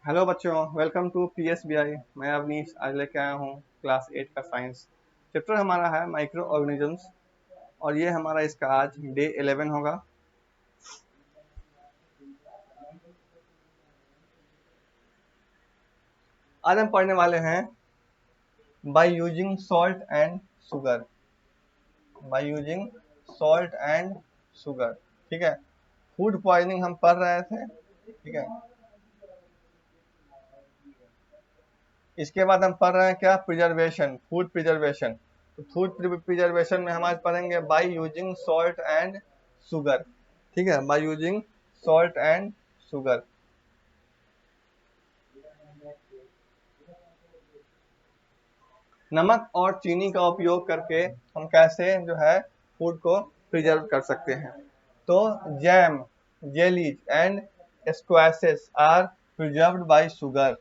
Hello बच्चों, welcome to PSBI। मैं अवनीश आज लेके आया हूँ क्लास 8 का साइंस चैप्टर। हमारा है माइक्रो ऑर्गेनिजम्स और ये हमारा इसका आज डे 11 होगा। आज हम पढ़ने वाले हैं by using salt and sugar. By using salt and sugar, ठीक है। फूड पॉइजनिंग हम पढ़ रहे थे, ठीक है। इसके बाद हम पढ़ रहे हैं क्या, प्रिजर्वेशन, फूड प्रिजर्वेशन। तो फूड प्रिजर्वेशन में हम आज पढ़ेंगे by using salt and sugar, ठीक है। By using salt and sugar. नमक और चीनी का उपयोग करके हम कैसे जो है फूड को प्रिजर्व कर सकते हैं। तो jam, jellies and squashes are preserved by sugar.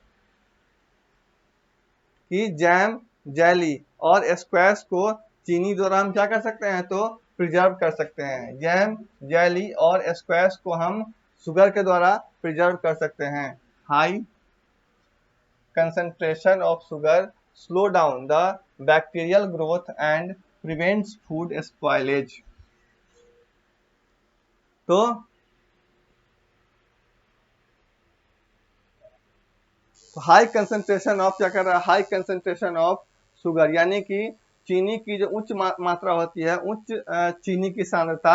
कि जैम, जेली और स्क्वैश को चीनी द्वारा हम क्या कर सकते हैं, तो प्रिजर्व कर सकते हैं। जैम, जेली और स्क्वैश को हम शुगर के द्वारा प्रिजर्व कर सकते हैं। High concentration of sugar slow down the bacterial growth and prevents food spoilage। तो हाई कंसंट्रेशन ऑफ क्या कर रहा है, हाई कंसंट्रेशन ऑफ शुगर, यानी कि चीनी की जो उच्च मात्रा होती है, उच्च चीनी की सांद्रता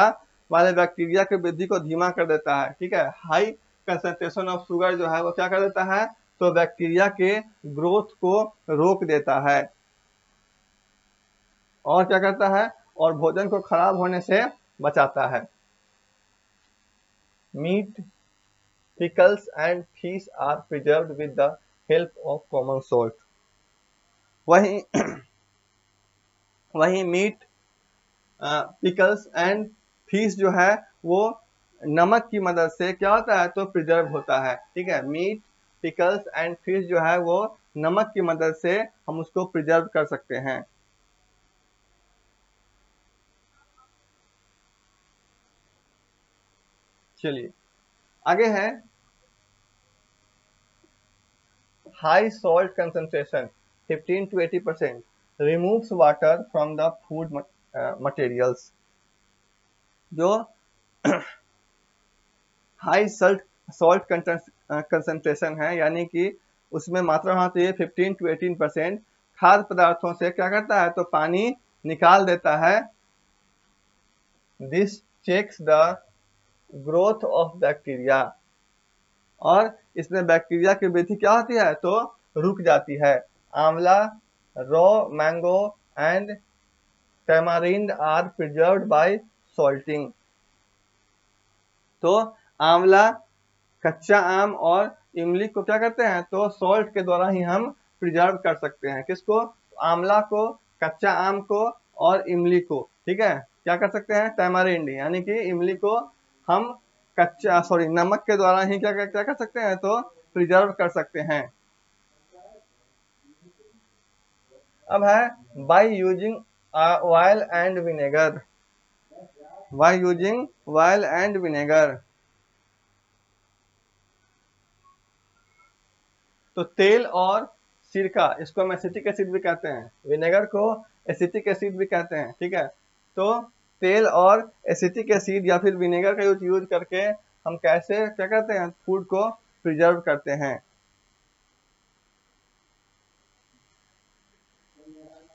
वाले बैक्टीरिया की वृद्धि को धीमा कर देता है, ठीक है। हाई कंसंट्रेशन ऑफ शुगर जो है वो क्या कर देता है, तो बैक्टीरिया के ग्रोथ को रोक देता है और क्या करता है, और भोजन को खराब होने से बचाता है। Meat, pickles and fish are preserved with the help of common salt। वहीं वहीं मीट, पिकल्स एंड फिश जो है वो नमक की मदद से क्या होता है, तो प्रिजर्व होता है, ठीक है। मीट, पिकल्स एंड फिश जो है वो नमक की मदद से हम उसको प्रिजर्व कर सकते हैं। चलिए आगे है high salt concentration 15 to 80% removes water from the food materials। जो हाई सल्ट सॉल्ट कंसंट्रेशन है, यानी कि उसमें मात्रा होती है 15 to 18%, खाद्य पदार्थों से क्या करता है, तो पानी निकाल देता है। This checks the growth of bacteria, और इसमें बैक्टीरिया की वृद्धि क्या होती है, तो रुक जाती है। Amla, raw mango and tamarind are preserved by salting. तो आंवला, कच्चा आम और इमली को क्या करते हैं, तो सॉल्ट के द्वारा ही हम प्रिजर्व कर सकते हैं। किसको, आंवला को, कच्चा आम को और इमली को, ठीक है। क्या कर सकते हैं, टैमारिंड यानी कि इमली को हम कच्चा नमक के द्वारा ही क्या कर सकते हैं, तो प्रिजर्व कर सकते हैं। अब है by using oil and vinegar. By using oil and vinegar, तो तेल और सिरका, इसको हम एसिटिक एसिड भी कहते हैं, विनेगर को एसिटिक एसिड भी कहते हैं, ठीक है। तो तेल और एसिटिक एसिड या फिर विनेगर का यूज करके हम कैसे क्या करते हैं, फूड को प्रिजर्व करते हैं।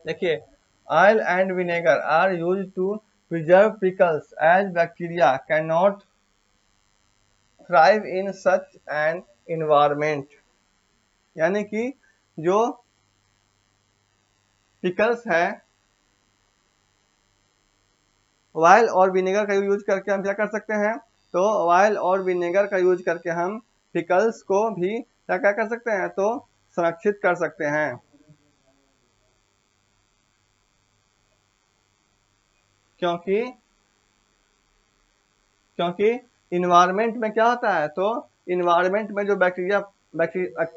देखिए, oil and vinegar are use to preserve pickles as bacteria can not thrive in such an environment. यानी कि जो पिकल्स है, ऑयल और विनेगर का यूज करके हम क्या कर सकते हैं, तो ऑयल और विनेगर का यूज करके हम पिकल्स को भी क्या क्या कर सकते हैं, तो संरक्षित कर सकते हैं। क्योंकि क्योंकि इन्वायरमेंट में क्या होता है, तो इन्वायरमेंट में जो बैक्टीरिया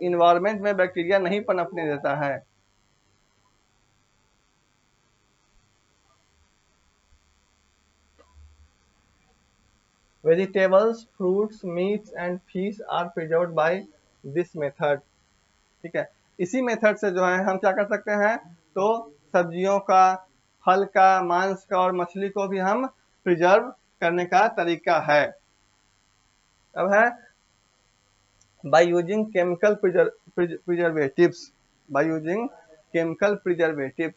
इन्वायरमेंट में बैक्टीरिया नहीं पनपने देता है। Vegetables, fruits, meats and fish are preserved by this method. ठीक है, इसी मेथड से जो है हम क्या कर सकते हैं, तो सब्जियों का, फल का, मांस का और मछली को भी हम प्रिजर्व करने का तरीका है। अब है by using chemical preservatives, by using chemical preservative,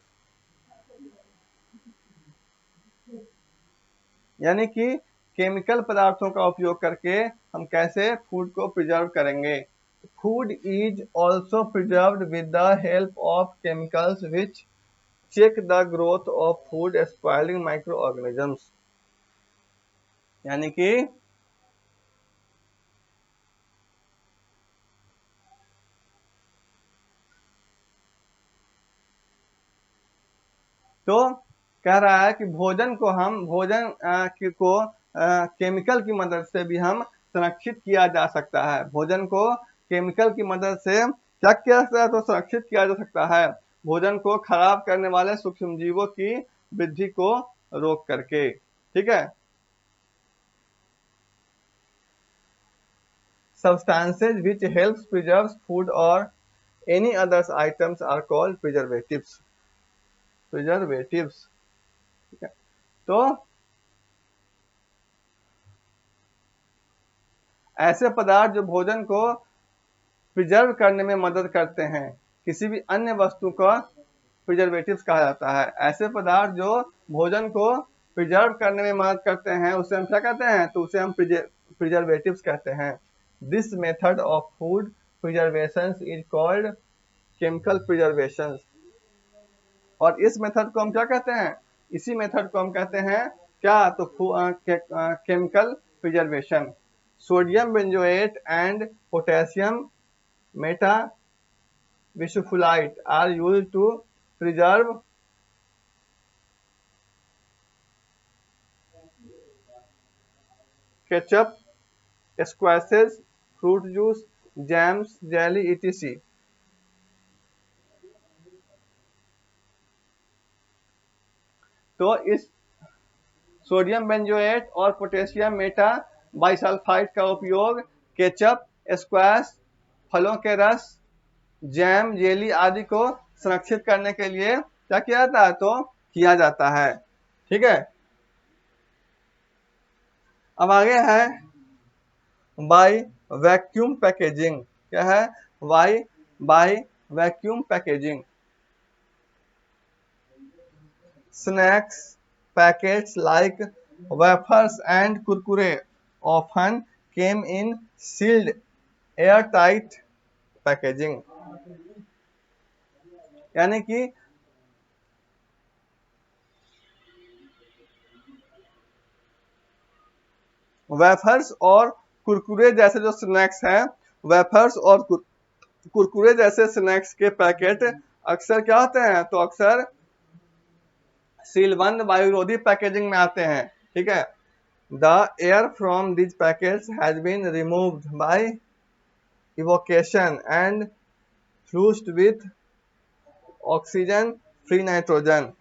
यानी कि केमिकल पदार्थों का उपयोग करके हम कैसे फूड को प्रिजर्व करेंगे। Food is also preserved with the help of chemicals which check the growth of food spoiling microorganisms, यानी कि तो कह रहा है कि भोजन को हम को केमिकल की मदद से भी हम संरक्षित किया जा सकता है। भोजन को केमिकल की मदद से क्या किया जा सकता है, तो संरक्षित किया जा सकता है, भोजन को खराब करने वाले सूक्ष्मजीवों की वृद्धि को रोक करके। ठीक है, substances which helps preserve food or any other items are called preservatives, preservatives। ठीक है, तो ऐसे पदार्थ जो भोजन को प्रिजर्व करने में मदद करते हैं, किसी भी अन्य वस्तु का प्रिजर्वेटिव्स कहा जाता है। ऐसे पदार्थ जो भोजन को प्रिजर्व करने में मदद करते हैं उसे हम क्या कहते हैं, तो उसे हम प्रिजर्वेटिव्स कहते हैं। This method of food preservation is called chemical preservation. और इस मेथड को हम क्या कहते हैं, इसी मेथड को हम कहते हैं क्या, तो chemical preservation. Sodium benzoate and potassium metabisulfite are used to preserve ketchup, squashes, fruit juice, jams, jelly, etc. तो इस सोडियम बेंजोएट और पोटेशियम मेटा बाइसल्फाइड का उपयोग केचप, स्क्वैश, फलों के रस, जैम, जेली आदि को संरक्षित करने के लिए क्या किया जाता है, तो किया जाता है। ठीक है, अब आगे है बाय वैक्यूम पैकेजिंग। क्या है, by vacuum packaging. Snacks packets like wafers and Kurkure often came in sealed airtight packaging, यानी कि वेफर्स और कुरकुरे जैसे जो स्नैक्स हैं, वेफर्स और कुरकुरे जैसे स्नैक्स के पैकेट अक्सर क्या होते हैं, तो अक्सर सीलबंद वायुरोधी पैकेजिंग में आते हैं। ठीक है, the air from this packets has been removed by evocation and flushed with oxygen free nitrogen.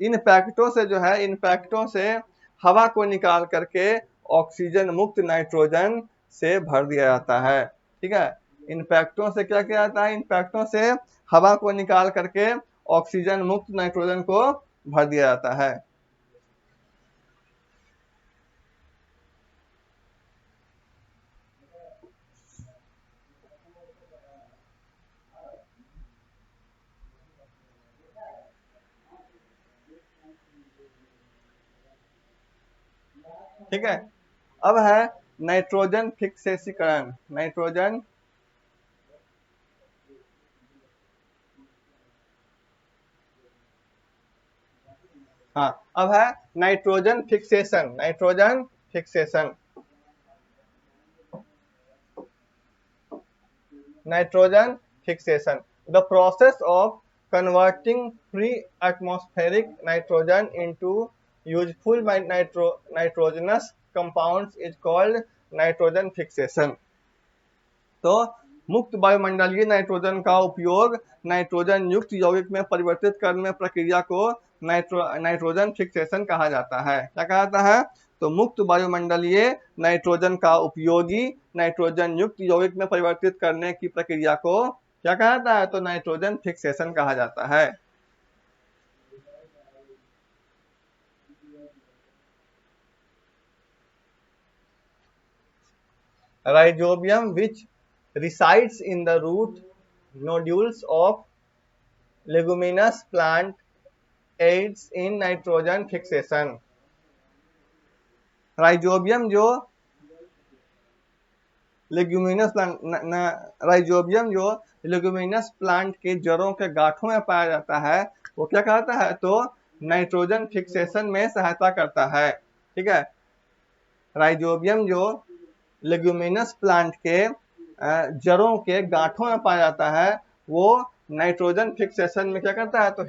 इन पैकेटों से जो है, इन पैकेटों से हवा को निकाल करके ऑक्सीजन मुक्त नाइट्रोजन से भर दिया जाता है। ठीक है, इन पैकेटों से क्या किया जाता है, इन पैकेटों से हवा को निकाल करके ऑक्सीजन मुक्त नाइट्रोजन को भर दिया जाता है। ठीक है, अब है नाइट्रोजन फिक्सेसीकरण। नाइट्रोजन हाँ, अब है nitrogen fixation. Nitrogen fixation, nitrogen fixation, the process of converting free atmospheric nitrogen into useful nitrogenous compounds is called nitrogen fixation। तो मुक्त वायुमंडलीय नाइट्रोजन का उपयोग नाइट्रोजन युक्त यौगिक में परिवर्तित करने प्रक्रिया को नाइट्रोजन फिक्सेशन कहा जाता है। क्या कहा जाता है? तो मुक्त वायुमंडलीय नाइट्रोजन का उपयोगी नाइट्रोजन युक्त यौगिक में परिवर्तित करने की प्रक्रिया को क्या कहा जाता है? तो नाइट्रोजन फिक्सेशन कहा जाता है। Rhizobium which resides in the root nodules of leguminous plant aids in nitrogen fixation। Rhizobium जो लेग्यूमिनस प्लांट राइजोबियम जो लेग्यूमिनस प्लांट के जड़ों के गांठों में पाया जाता है, वो क्या कहता है? तो नाइट्रोजन फिक्सेशन में सहायता करता है। ठीक है, राइजोबियम जो लेग्यूमिनस प्लांट के जड़ों के गांठों में पाया जाता है, वो नाइट्रोजन फिक्सेशन में क्या करता है? तो